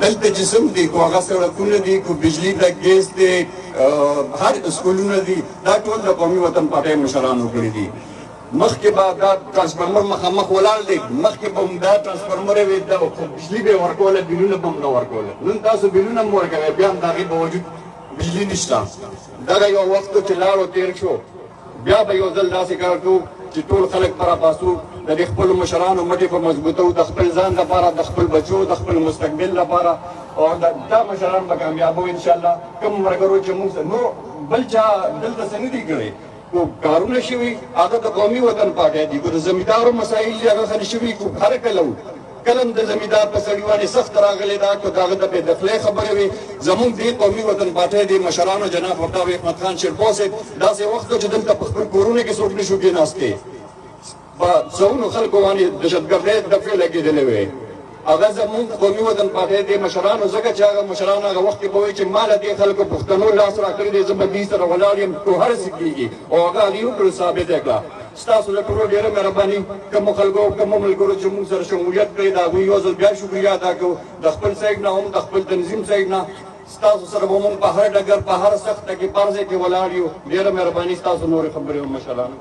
دلته جسم دی کو هغه سړکونه دي کو بجلی د ګیس دی هر سکولونه دي دا ټول د قومي وطن پارټۍ مشرانو کړي دي مخکې به دا ټرانسفارمر مخامخ ولاړ دی مخکې به هم دا ټرانسفارمر وي دا بجلي به یې ورکوله بیلونه به هم نه ورکوله نن تاسو بیلونه هم ورکوئ بیا هم د هغې باوجود بجلي نشته دغه یو وخت چې لاړو تېر شو بیا به یو ځل داسې کار کوو چې ټول خلک به راپاسو د دې خپلو مشرانو مټې په مضبوطو د خپل ځان لپاره د خپل بچو د خپل مستقبل لپاره او دا مشران به کامیابو انشاءالله کوم ملګرو چې موږ نور بل چا دلته څه نه دي کړی کو کارونه شوي هغه د قومي وطن پارټۍ دي کو د زمیندارو مسایل دي هغه حل شوي کو هر کله کله د زمیندار په سړي باندې سخت راغلی دا کو د هغه د بېدخلۍ خبرې وي زموږ دې قومي وطن پارټۍ دې مشرانو جناب ورتاو احمد خان شیرپور صاحب داسې وخت چې دلته په خپل کورونو کې څوک نشو کېناستې په سلونو خلکو باندې دهشتګردۍ دفعې لګېدلې وې هغه زموږ قومي وطن پارټۍ دې مشرانو ځکه چې هغه مشران هغه وخت کې به وایي چې ما له دې خلکو پښتنو لاس راکړی دی زه به دې سره ولاړ یم کو هر څه کېږي او هغه هغې وکړو ثابته کړه ستاسو د ټولو ډېره مهرباني کومو خلکو کومو ملګرو چې موږ سره شمولیت کړی د هغوی یو ځل بیا شکریا ادا کوو د خپل صاحب نه هم د خپل تنظیم صاحب نه ستاسو سره به موږ په هر ډګر په هر سخته کې په هر ځای کې ولاړ یو ډېره مهرباني ستاسو نورې خبرې هم مشرانو